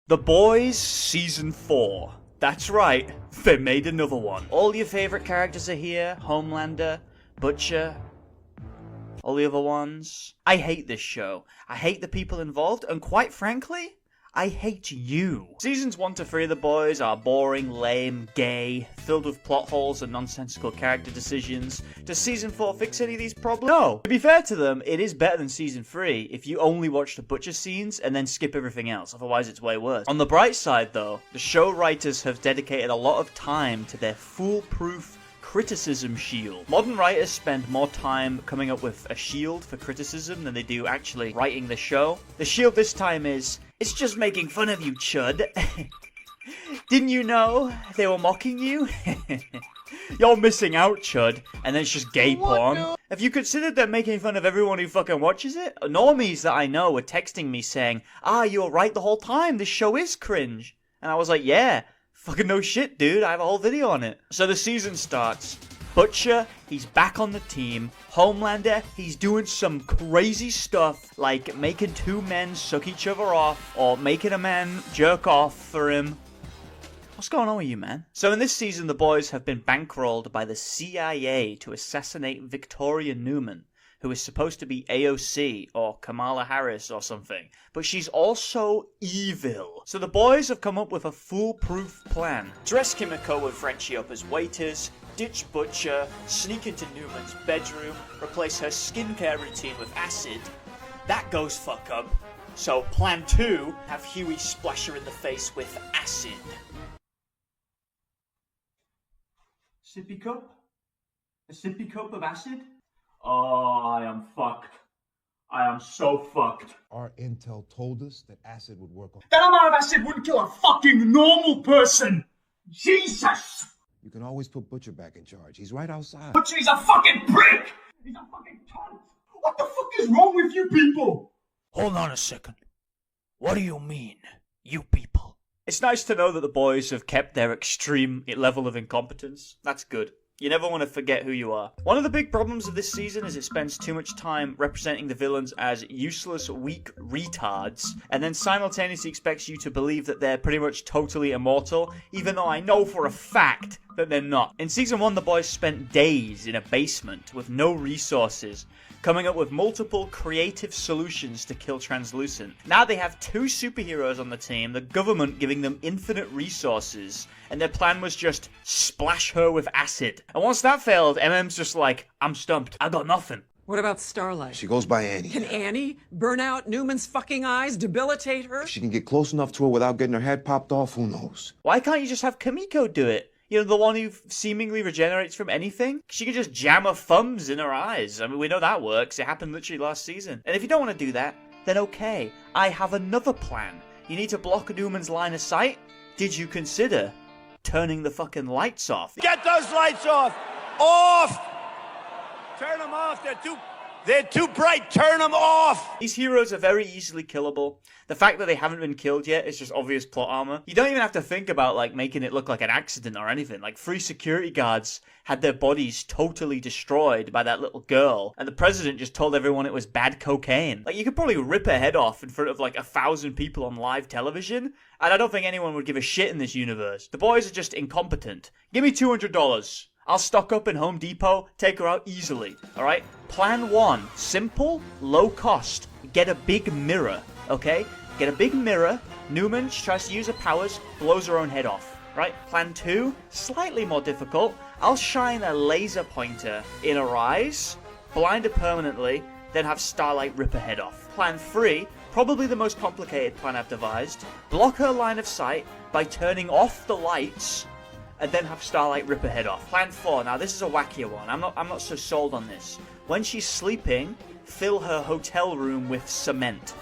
The Boys Season 4. That's right, they made another one. All your favorite characters are here. Homelander, Butcher, all the other ones. I hate this show. I hate the people involved, and quite frankly, I hate you. Seasons 1 to 3 of The Boys are boring, lame, gay, filled with plot holes and nonsensical character decisions. Does Season 4 fix any of these problems? No. To be fair to them, it is better than Season 3 if you only watch the Butcher scenes and then skip everything else, otherwise it's way worse. On the bright side though, the show writers have dedicated a lot of time to their foolproof criticism shield. Modern writers spend more time coming up with a shield for criticism than they do actually writing the show. The shield this time is, it's just making fun of you, chud. Didn't you know they were mocking you? You're missing out, chud. And then it's just gay porn. Have you considered they're making fun of everyone who fucking watches it? Normies that I know were texting me saying, you were right the whole time, this show is cringe. And I was like, yeah. Fucking no shit, dude. I have a whole video on it. So the season starts. Butcher, he's back on the team. Homelander, he's doing some crazy stuff like making two men suck each other off or making a man jerk off for him. What's going on with you, man? So in this season, the boys have been bankrolled by the CIA to assassinate Victoria Newman, who is supposed to be AOC or Kamala Harris or something, but she's also evil. So the boys have come up with a foolproof plan. Dress Kimiko and Frenchie up as waiters, ditch Butcher, sneak into Newman's bedroom, replace her skincare routine with acid. That goes fuck up. So plan 2, have Huey splash her in the face with acid. Sippy cup? A sippy cup of acid? Oh, I am fucked. I am so fucked. Our intel told us that acid would work on... That amount of acid wouldn't kill a fucking normal person! Jesus! You can always put Butcher back in charge. He's right outside. Butcher's a fucking prick! He's a fucking cunt! What the fuck is wrong with you people? Hold on a second. What do you mean, you people? It's nice to know that the boys have kept their extreme level of incompetence. That's good. You never want to forget who you are. One of the big problems of this season is it spends too much time representing the villains as useless, weak retards, and then simultaneously expects you to believe that they're pretty much totally immortal, even though I know for a fact that they're not. In Season 1, the boys spent days in a basement with no resources, coming up with multiple creative solutions to kill Translucent. Now they have 2 superheroes on the team, the government giving them infinite resources, and their plan was just splash her with acid. And once that failed, MM's just like, I'm stumped. I got nothing. What about Starlight? She goes by Annie. Can Annie burn out Newman's fucking eyes, debilitate her? If she can get close enough to her without getting her head popped off, who knows? Why can't you just have Kimiko do it? You know, the one who seemingly regenerates from anything? She can just jam her thumbs in her eyes. I mean, we know that works. It happened literally last season. And if you don't want to do that, then okay. I have another plan. You need to block Newman's line of sight? Did you consider turning the fucking lights off? Get those lights off! Off! Turn them off. They're too bright. Turn them off! These heroes are very easily killable. The fact that they haven't been killed yet is just obvious plot armor. You don't even have to think about, like, making it look like an accident or anything. Like, 3 security guards had their bodies totally destroyed by that little girl, and the president just told everyone it was bad cocaine. Like, you could probably rip her head off in front of, like, 1,000 people on live television, and I don't think anyone would give a shit in this universe. The boys are just incompetent. Give me $200. I'll stock up in Home Depot, take her out easily, alright? Plan 1, simple, low cost. Get a big mirror, okay? Get a big mirror, Newman, she tries to use her powers, blows her own head off, right? Plan 2, slightly more difficult. I'll shine a laser pointer in her eyes, blind her permanently, then have Starlight rip her head off. Plan 3, probably the most complicated plan I've devised. Block her line of sight by turning off the lights, and then have Starlight rip her head off. Plan 4, now this is a wackier one. I'm not so sold on this. When she's sleeping, fill her hotel room with cement,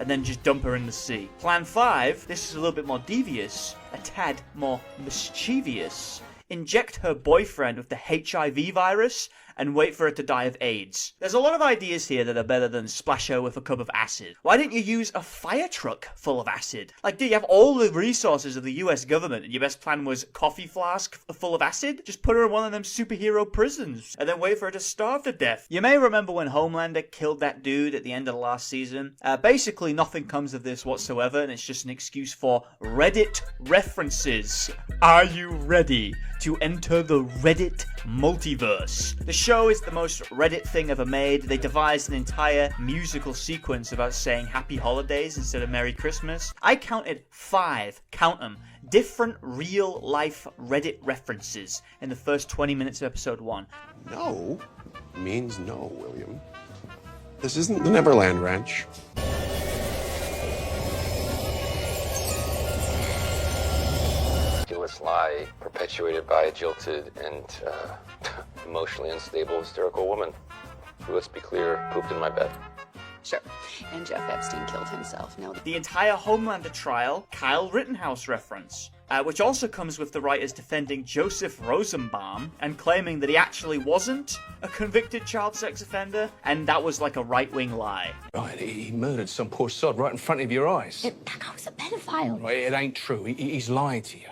and then just dump her in the sea. Plan 5, this is a little bit more devious, a tad more mischievous. Inject her boyfriend with the HIV virus, and wait for her to die of AIDS. There's a lot of ideas here that are better than splash her with a cup of acid. Why didn't you use a fire truck full of acid? Like, do you have all the resources of the US government and your best plan was coffee flask full of acid? Just put her in one of them superhero prisons and then wait for her to starve to death. You may remember when Homelander killed that dude at the end of the last season. Basically, nothing comes of this whatsoever, and it's just an excuse for Reddit references. Are you ready to enter the Reddit multiverse? The show is the most Reddit thing ever made. They devised an entire musical sequence about saying happy holidays instead of Merry Christmas. I counted 5, count them, different real life Reddit references in the first 20 minutes of episode 1. No means no, William. This isn't the Neverland Ranch. Ridiculous lie perpetuated by a jilted and emotionally unstable, hysterical woman who, let's be clear, pooped in my bed. Sure. And Jeff Epstein killed himself. No. The entire Homelander trial, Kyle Rittenhouse reference, which also comes with the writers defending Joseph Rosenbaum and claiming that he actually wasn't a convicted child sex offender, and that was like a right-wing lie. Right, he murdered some poor sod right in front of your eyes. That guy's a pedophile. Right, it ain't true. He's lying to you.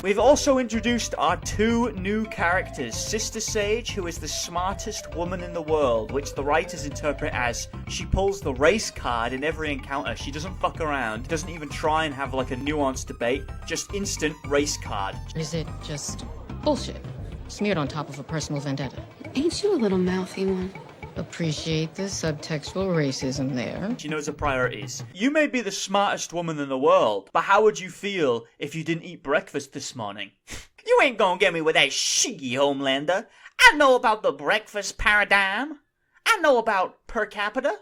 We've also introduced our 2 new characters, Sister Sage, who is the smartest woman in the world, which the writers interpret as she pulls the race card in every encounter. She doesn't fuck around, doesn't even try and have like a nuanced debate, just instant race card. Is it just bullshit smeared on top of a personal vendetta? Ain't you a little mouthy one? Appreciate the subtextual racism there. She knows her priorities. You may be the smartest woman in the world, but how would you feel if you didn't eat breakfast this morning? You ain't gonna get me with that shiggy, Homelander. I know about the breakfast paradigm. I know about per capita.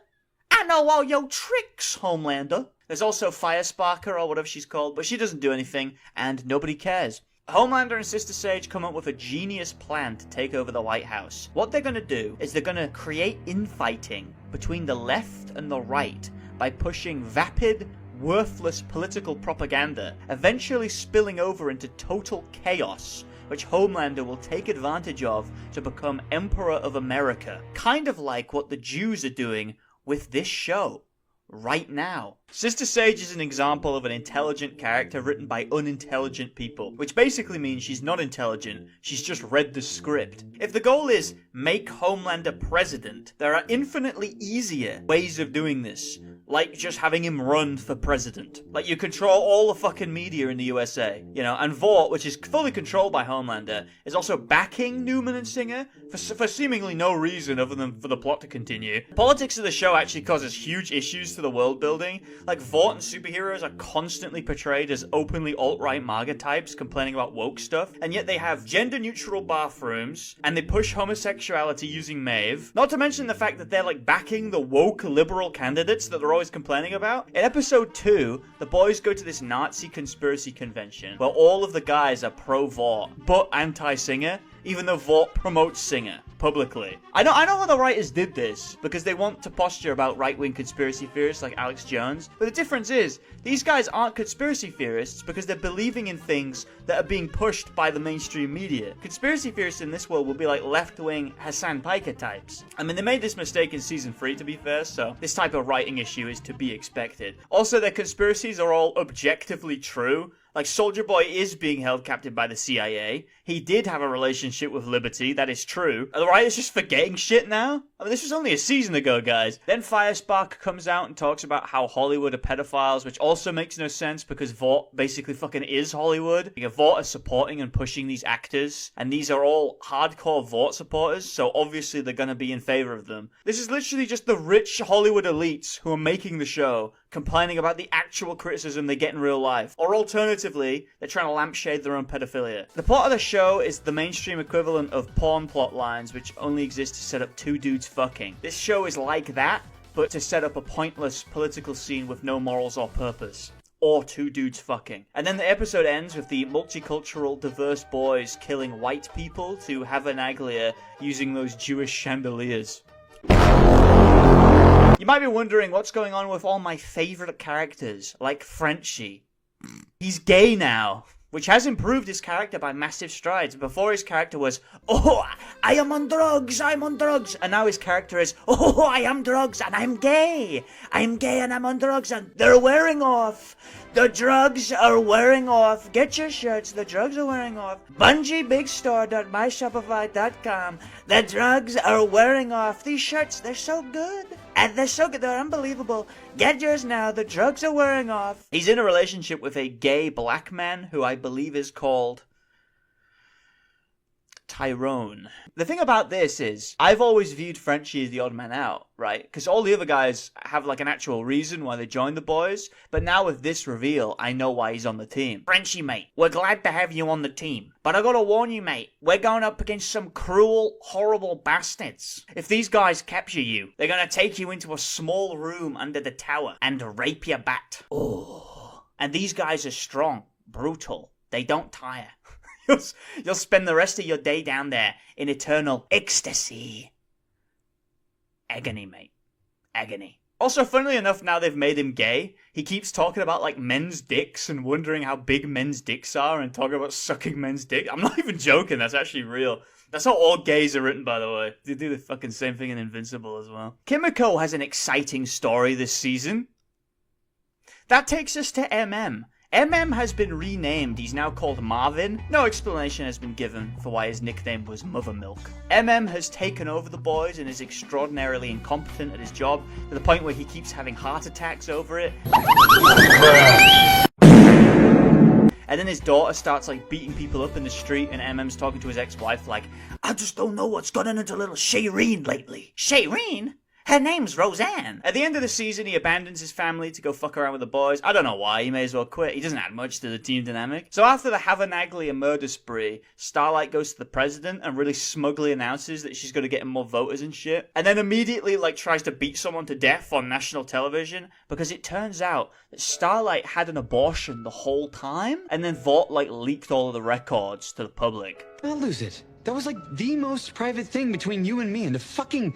I know all your tricks, Homelander. There's also Firesparker, or whatever she's called, but she doesn't do anything, and nobody cares. Homelander and Sister Sage come up with a genius plan to take over the White House. What they're going to do is they're going to create infighting between the left and the right by pushing vapid, worthless political propaganda, eventually spilling over into total chaos, which Homelander will take advantage of to become Emperor of America. Kind of like what the Jews are doing with this show right now. Sister Sage is an example of an intelligent character written by unintelligent people, which basically means she's not intelligent, she's just read the script. If the goal is make Homelander president, there are infinitely easier ways of doing this, like just having him run for president. Like, you control all the fucking media in the USA, you know, and Vought, which is fully controlled by Homelander, is also backing Newman and Singer for seemingly no reason other than for the plot to continue. Politics of the show actually causes huge issues to the world building. Like, Vought and superheroes are constantly portrayed as openly alt-right MAGA types complaining about woke stuff, and yet they have gender-neutral bathrooms, and they push homosexuality using Maeve. Not to mention the fact that they're, like, backing the woke liberal candidates that they're always complaining about. In episode 2, the boys go to this Nazi conspiracy convention where all of the guys are pro-Vought, but anti-Singer, even though Vought promotes Singer publicly. I know how the writers did this, because they want to posture about right-wing conspiracy theorists like Alex Jones, but the difference is, these guys aren't conspiracy theorists because they're believing in things that are being pushed by the mainstream media. Conspiracy theorists in this world will be like left-wing Hassan Piker types. I mean, they made this mistake in season 3, to be fair, so this type of writing issue is to be expected. Also, their conspiracies are all objectively true. Like, Soldier Boy is being held captive by the CIA. He did have a relationship with Liberty, that is true. Are the writers just forgetting shit now? I mean, this was only a season ago, guys. Then Firespark comes out and talks about how Hollywood are pedophiles, which also makes no sense because Vought basically fucking is Hollywood. Like, Vought are supporting and pushing these actors, and these are all hardcore Vought supporters, so obviously they're gonna be in favor of them. This is literally just the rich Hollywood elites who are making the show, complaining about the actual criticism they get in real life. Or alternatively, they're trying to lampshade their own pedophilia. The plot of the show is the mainstream equivalent of porn plot lines, which only exist to set up 2 dudes fucking. This show is like that, but to set up a pointless political scene with no morals or purpose. Or 2 dudes fucking. And then the episode ends with the multicultural, diverse boys killing white people to have an Aglia using those Jewish chandeliers. You might be wondering what's going on with all my favorite characters, like Frenchie. He's gay now. which has improved his character by massive strides. Before, his character was, oh, I am on drugs, I'm on drugs. And now his character is, oh, I am drugs and I'm gay. I'm gay and I'm on drugs and they're wearing off. The drugs are wearing off. Get your shirts, the drugs are wearing off. BungieBigStore.myshopify.com. The drugs are wearing off. These shirts, they're so good. And they're so good, they're unbelievable. Get yours now, the drugs are wearing off. He's in a relationship with a gay black man who I believe is called Tyrone. The thing about this is, I've always viewed Frenchie as the odd man out, right? Because all the other guys have like an actual reason why they joined the boys. But now with this reveal, I know why he's on the team. Frenchie, mate, we're glad to have you on the team. But I gotta warn you, mate, we're going up against some cruel, horrible bastards. If these guys capture you, they're gonna take you into a small room under the tower and rape your bat. Oh. And these guys are strong, brutal, they don't tire. You'll spend the rest of your day down there in eternal ecstasy. Agony, mate. Agony. Also, funnily enough, now they've made him gay, he keeps talking about, like, men's dicks and wondering how big men's dicks are and talking about sucking men's dick. I'm not even joking, that's actually real. That's how all gays are written, by the way. They do the fucking same thing in Invincible as well. Kimiko has an exciting story this season. That takes us to MM. MM has been renamed, he's now called Marvin. No explanation has been given for why his nickname was Mother Milk. MM has taken over the boys and is extraordinarily incompetent at his job, to the point where he keeps having heart attacks over it. And then his daughter starts like beating people up in the street, and MM's talking to his ex-wife like, I just don't know what's gotten into little Shireen lately. Shireen? Her name's Roseanne. At the end of the season, he abandons his family to go fuck around with the boys. I don't know why, he may as well quit. He doesn't add much to the team dynamic. So after the Havernaglia murder spree, Starlight goes to the president and really smugly announces that she's gonna get him more voters and shit. And then immediately, like, tries to beat someone to death on national television, because it turns out that Starlight had an abortion the whole time, and then Vought, like, leaked all of the records to the public. I'll lose it. That was like the most private thing between you and me, and to fucking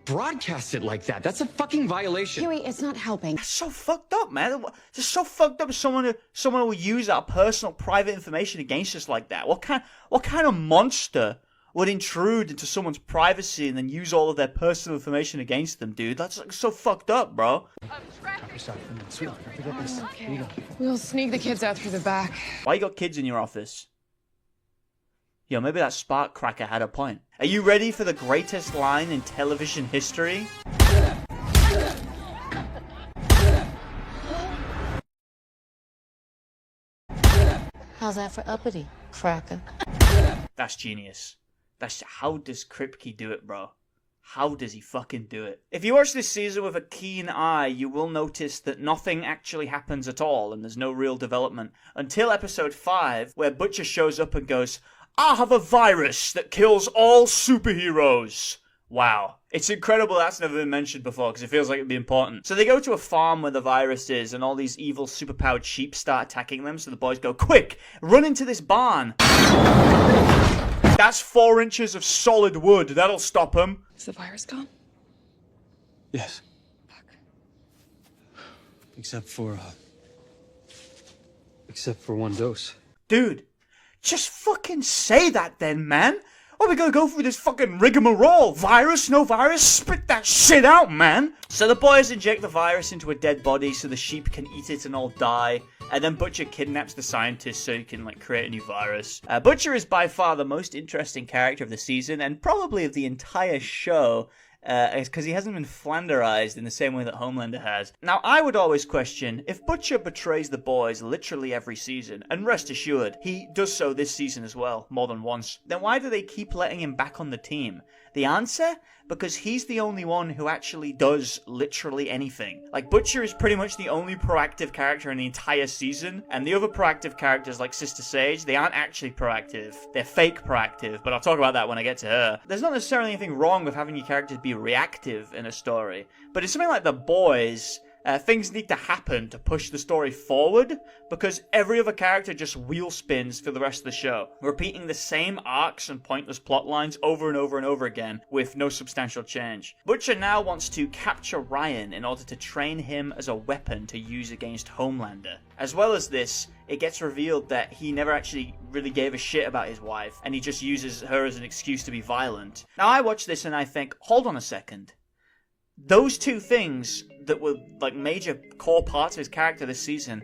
broadcast it like that, that's a fucking violation. Huey, it's not helping. That's so fucked up, man. It's just so fucked up. Someone will use our personal, private information against us like that. What kind of monster would intrude into someone's privacy and then use all of their personal information against them, dude? That's like so fucked up, bro. We'll sneak the kids out through the back. Why you got kids in your office? Yo, maybe that spark cracker had a point. Are you ready for the greatest line in television history? How's that for uppity, cracker? That's genius. How does Kripke do it, bro? How does he fucking do it? If you watch this season with a keen eye, you will notice that nothing actually happens at all, and there's no real development. Until episode 5, where Butcher shows up and goes, I have a virus that kills all superheroes. Wow. It's incredible that's never been mentioned before, because it feels like it'd be important. So they go to a farm where the virus is, and all these evil superpowered sheep start attacking them, so the boys go, quick, run into this barn. That's 4 inches of solid wood. That'll stop them. Is the virus gone? Yes. Except for one dose. Dude, just fucking say that then, man. Or we gonna go through this fucking rigmarole? Virus, no virus? Spit that shit out, man! So the boys inject the virus into a dead body so the sheep can eat it and all die. And then Butcher kidnaps the scientist so he can, like, create a new virus. Butcher is by far the most interesting character of the season, and probably of the entire show, because he hasn't been Flanderized in the same way that Homelander has. Now, I would always question, if Butcher betrays the boys literally every season, and rest assured, he does so this season as well, more than once, then why do they keep letting him back on the team? The answer? Because he's the only one who actually does literally anything. Like, Butcher is pretty much the only proactive character in the entire season, and the other proactive characters like Sister Sage, they aren't actually proactive. They're fake proactive, but I'll talk about that when I get to her. There's not necessarily anything wrong with having your characters be reactive in a story, but it's something like the boys, things need to happen to push the story forward, because every other character just wheel spins for the rest of the show, repeating the same arcs and pointless plot lines over and over and over again with no substantial change. Butcher now wants to capture Ryan in order to train him as a weapon to use against Homelander. As well as this, it gets revealed that he never actually really gave a shit about his wife, and he just uses her as an excuse to be violent. Now I watch this and I think, hold on a second. Those two things that were like major core parts of his character this season,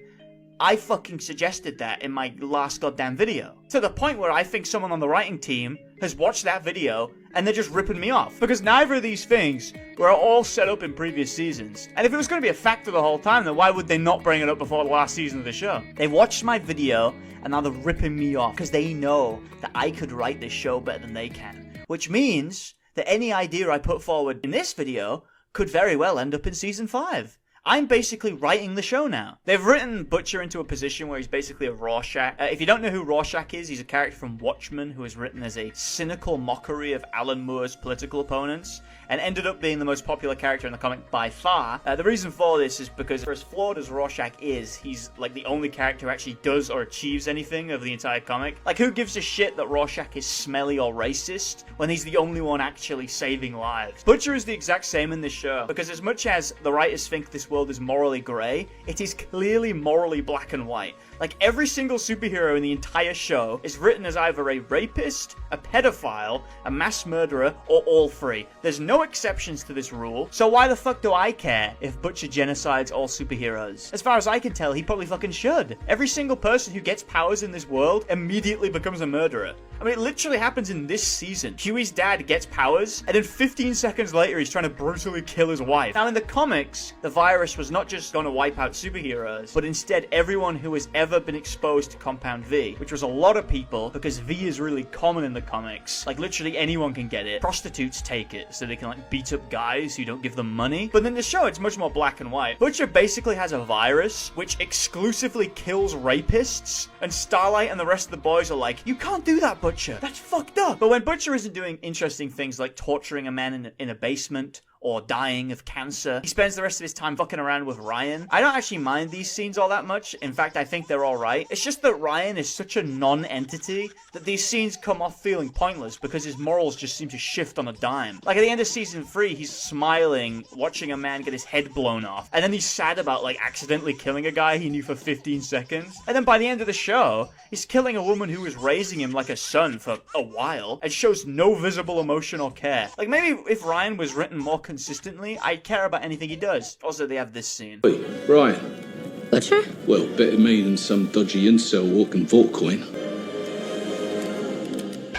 I fucking suggested that in my last goddamn video. To the point where I think someone on the writing team has watched that video and they're just ripping me off. Because neither of these things were all set up in previous seasons. And if it was going to be a factor the whole time, then why would they not bring it up before the last season of the show? They watched my video and now they're ripping me off because they know that I could write this show better than they can. Which means that any idea I put forward in this video could very well end up in season 5. I'm basically writing the show now. They've written Butcher into a position where he's basically a Rorschach. If you don't know who Rorschach is, he's a character from Watchmen who is written as a cynical mockery of Alan Moore's political opponents, and ended up being the most popular character in the comic by far. The reason for this is because, for as flawed as Rorschach is, he's like the only character who actually does or achieves anything of the entire comic. Like, who gives a shit that Rorschach is smelly or racist when he's the only one actually saving lives? Butcher is the exact same in this show, because as much as the writers think this world is morally grey, it is clearly morally black and white. Like, every single superhero in the entire show is written as either a rapist, a pedophile, a mass murderer, or all three. There's no exceptions to this rule, so why the fuck do I care if Butcher genocides all superheroes? As far as I can tell, he probably fucking should. Every single person who gets powers in this world immediately becomes a murderer. I mean, it literally happens in this season. Huey's dad gets powers, and then 15 seconds later, he's trying to brutally kill his wife. Now, in the comics, the virus was not just going to wipe out superheroes, but instead everyone who has ever been exposed to Compound V, which was a lot of people, because V is really common in the comics. Like, literally anyone can get it. Prostitutes take it, so they can, like, beat up guys who don't give them money. But in the show, it's much more black and white. Butcher basically has a virus, which exclusively kills rapists, and Starlight and the rest of the boys are like, you can't do that, Butcher. That's fucked up. But when Butcher isn't doing interesting things like torturing a man in a basement, or dying of cancer, he spends the rest of his time fucking around with Ryan. I don't actually mind these scenes all that much. In fact, I think they're alright. It's just that Ryan is such a non-entity that these scenes come off feeling pointless because his morals just seem to shift on a dime. Like, at the end of season 3, he's smiling, watching a man get his head blown off, and then he's sad about, like, accidentally killing a guy he knew for 15 seconds. And then by the end of the show, he's killing a woman who was raising him like a son for a while, and shows no visible emotion or care. Like, maybe if Ryan was written more consistently, I'd care about anything he does. Also, they have this scene. Hey, Ryan. Butcher? Well, better me than some dodgy incel walking vault coin.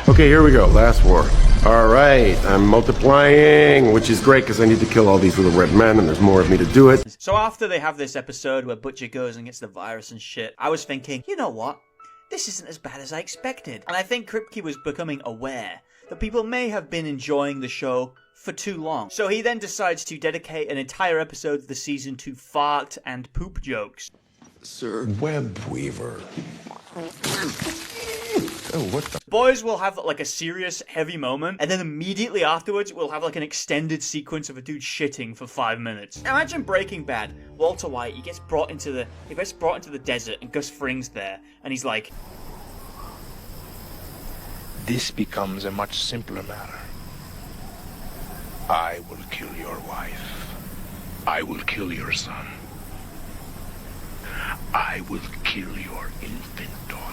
Okay, here we go. Last war. All right, I'm multiplying, which is great because I need to kill all these little red men, and there's more of me to do it. So after they have this episode where Butcher goes and gets the virus and shit, I was thinking, you know what? This isn't as bad as I expected. And I think Kripke was becoming aware that people may have been enjoying the show for too long. So he then decides to dedicate an entire episode of the season to fart and poop jokes. Sir. Web Weaver. Oh, what the? Boys will have like a serious, heavy moment, and then immediately afterwards we'll have like an extended sequence of a dude shitting for 5 minutes. Imagine Breaking Bad. Walter White, he gets brought into the desert, and Gus Fring's there, and he's like, this becomes a much simpler matter. I will kill your wife. I will kill your son. I will kill your infant daughter.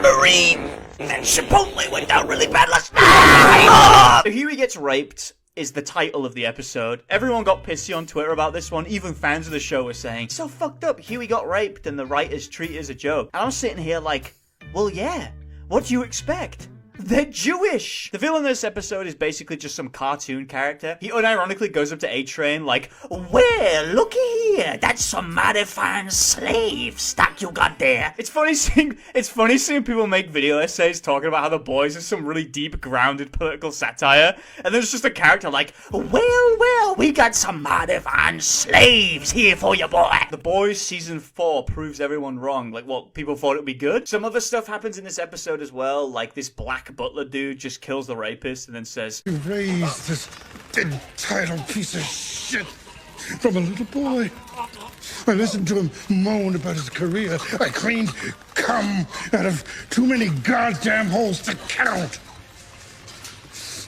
Marine and Chipotle went down really bad last night. So Huey Gets Raped is the title of the episode. Everyone got pissy on Twitter about this one. Even fans of the show were saying, so fucked up, Huey got raped and the writers treat it as a joke. And I'm sitting here like, well, yeah, what do you expect? They're Jewish! The villain in this episode is basically just some cartoon character. He unironically goes up to A-Train like, well, looky here, that's some mighty fine slave stock you got there. It's funny seeing people make video essays talking about how The Boys is some really deep, grounded political satire, and there's just a character like, well, we We got some Madivan slaves here for you, boy. The Boys season 4 proves everyone wrong. Like, what, people thought it would be good? Some other stuff happens in this episode as well, like this black butler dude just kills the rapist and then says, You raised this entitled piece of shit from a little boy. I listened to him moan about his career. I cleaned cum out of too many goddamn holes to count.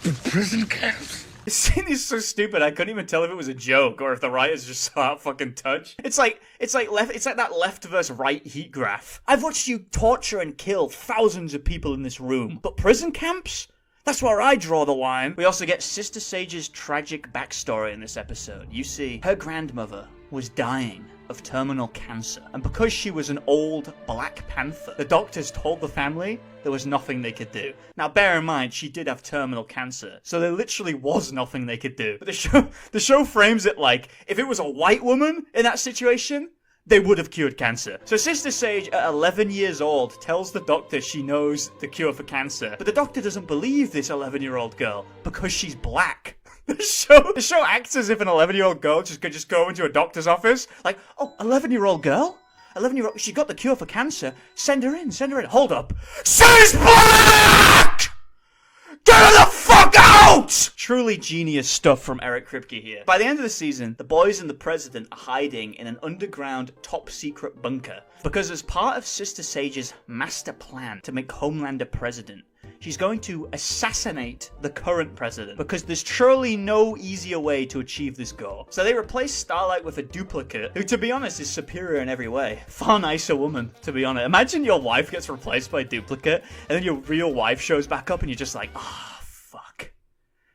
The prison camps. This scene is so stupid. I couldn't even tell if it was a joke or if the writers just saw out fucking touch. It's like that left versus right heat graph. I've watched you torture and kill thousands of people in this room, but prison camps? That's where I draw the line. We also get Sister Sage's tragic backstory in this episode. You see, her grandmother was dying of terminal cancer, and because she was an old Black Panther, the doctors told the family there was nothing they could do. Now bear in mind, she did have terminal cancer, so there literally was nothing they could do. But the show frames it like, if it was a white woman in that situation, they would have cured cancer. So Sister Sage, at 11 years old, tells the doctor she knows the cure for cancer, but the doctor doesn't believe this 11-year-old girl because she's black. The show acts as if an 11-year-old girl could just go into a doctor's office, like, oh, 11-year-old girl? 11-year-old, she got the cure for cancer. Send her in. Hold up. She's black! Get her the fuck out! Truly genius stuff from Eric Kripke here. By the end of the season, the boys and the president are hiding in an underground top-secret bunker because as part of Sister Sage's master plan to make Homelander president, she's going to assassinate the current president because there's truly no easier way to achieve this goal. So they replace Starlight with a duplicate who, to be honest, is superior in every way. Far nicer woman, to be honest. Imagine your wife gets replaced by a duplicate and then your real wife shows back up and you're just like, ah, fuck.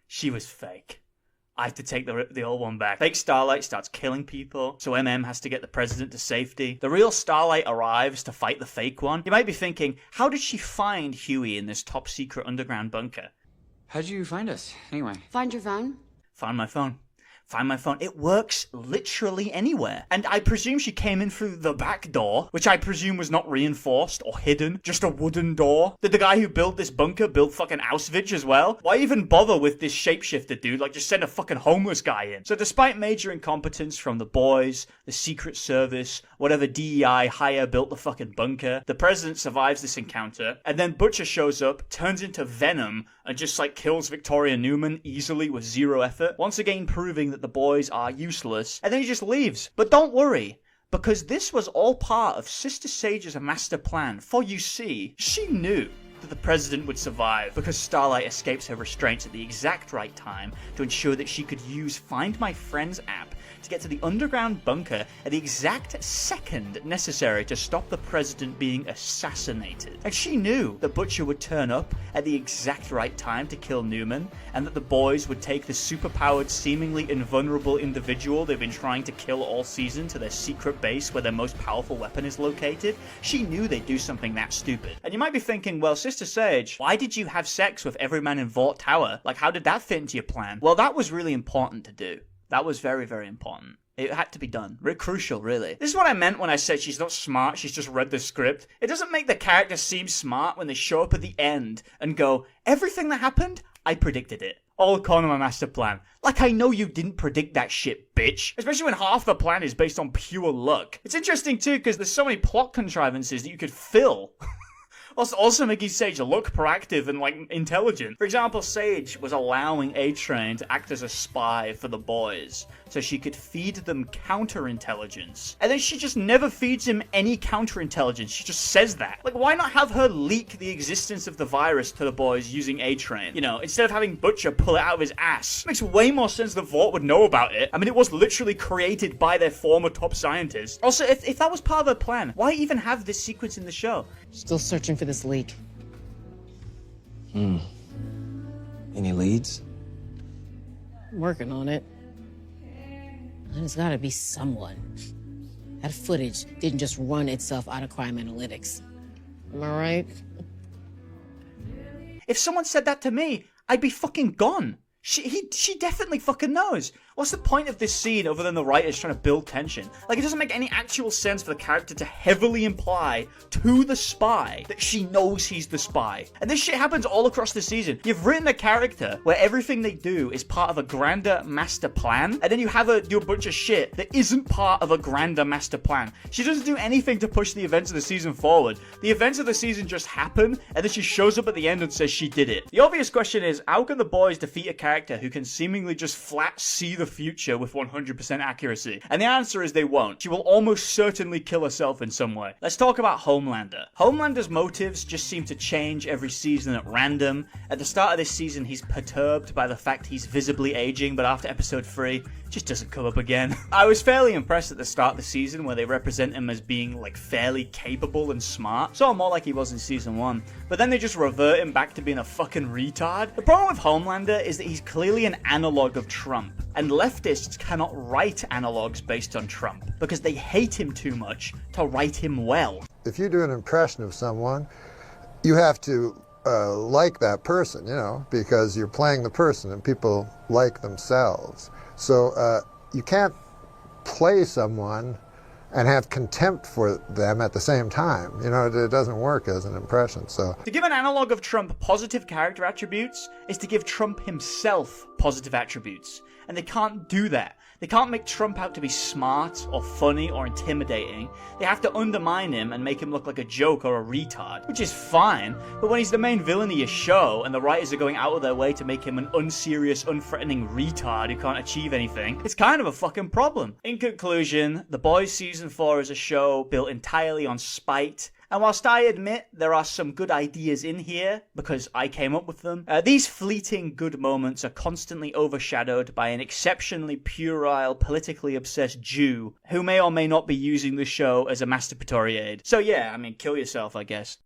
She was fake. I have to take the old one back. Fake Starlight starts killing people, so MM has to get the president to safety. The real Starlight arrives to fight the fake one. You might be thinking, how did she find Huey in this top secret underground bunker? How'd you find us, anyway? Find your phone? Find my phone. Find my phone. It works literally anywhere. And I presume she came in through the back door, which I presume was not reinforced or hidden. Just a wooden door. Did the guy who built this bunker build fucking Auschwitz as well? Why even bother with this shapeshifter dude? Like, just send a fucking homeless guy in. So despite major incompetence from the boys, the Secret Service, whatever DEI hire built the fucking bunker, the president survives this encounter. And then Butcher shows up, turns into Venom, and just like kills Victoria Newman easily with zero effort. Once again proving that the boys are useless, and then he just leaves. But don't worry, because this was all part of Sister Sage's master plan. For you see, she knew that the president would survive because Starlight escapes her restraints at the exact right time to ensure that she could use Find My Friends app to get to the underground bunker at the exact second necessary to stop the president being assassinated. And she knew that Butcher would turn up at the exact right time to kill Newman, and that the boys would take the superpowered, seemingly invulnerable individual they've been trying to kill all season to their secret base where their most powerful weapon is located. She knew they'd do something that stupid. And you might be thinking, well, Sister Sage, why did you have sex with every man in Vought Tower? Like, how did that fit into your plan? Well, that was really important to do. That was very, very important. It had to be done. Crucial, really. This is what I meant when I said she's not smart, she's just read the script. It doesn't make the character seem smart when they show up at the end and go, everything that happened, I predicted it. All according to my master plan. Like, I know you didn't predict that shit, bitch. Especially when half the plan is based on pure luck. It's interesting, too, because there's so many plot contrivances that you could fill. Also making Sage look proactive and, like, intelligent. For example, Sage was allowing A-Train to act as a spy for the boys, so she could feed them counterintelligence. And then she just never feeds him any counterintelligence. She just says that. Like, why not have her leak the existence of the virus to the boys using A-Train? You know, instead of having Butcher pull it out of his ass. It makes way more sense the Vought would know about it. I mean, it was literally created by their former top scientist. Also, if that was part of their plan, why even have this sequence in the show? Still searching for this leak. Any leads? Working on it. There's gotta be someone. That footage didn't just run itself out of crime analytics. Am I right? If someone said that to me, I'd be fucking gone. She definitely fucking knows. What's the point of this scene other than the writers trying to build tension? Like, it doesn't make any actual sense for the character to heavily imply to the spy that she knows he's the spy. And this shit happens all across the season. You've written a character where everything they do is part of a grander master plan, and then you have her do a bunch of shit that isn't part of a grander master plan. She doesn't do anything to push the events of the season forward. The events of the season just happen, and then she shows up at the end and says she did it. The obvious question is, how can the boys defeat a character who can seemingly just flat see the future with 100% accuracy? And the answer is they won't. She will almost certainly kill herself in some way. Let's talk about Homelander. Homelander's motives just seem to change every season at random. At the start of this season, he's perturbed by the fact he's visibly aging, but after episode 3, it just doesn't come up again. I was fairly impressed at the start of the season where they represent him as being like fairly capable and smart. Saw him more like he was in season 1. But then they just revert him back to being a fucking retard. The problem with Homelander is that he's clearly an analog of Trump. And leftists cannot write analogs based on Trump because they hate him too much to write him well. If you do an impression of someone, you have to like that person, you know, because you're playing the person and people like themselves. So you can't play someone and have contempt for them at the same time. You know, it doesn't work as an impression, so. To give an analog of Trump positive character attributes is to give Trump himself positive attributes. And they can't do that. They can't make Trump out to be smart or funny or intimidating. They have to undermine him and make him look like a joke or a retard, which is fine, but when he's the main villain of your show and the writers are going out of their way to make him an unserious, unthreatening retard who can't achieve anything, it's kind of a fucking problem. In conclusion, The Boys Season 4 is a show built entirely on spite. And whilst I admit there are some good ideas in here, because I came up with them, these fleeting good moments are constantly overshadowed by an exceptionally puerile, politically obsessed Jew who may or may not be using the show as a masturbatory aid. So yeah, I mean, kill yourself, I guess.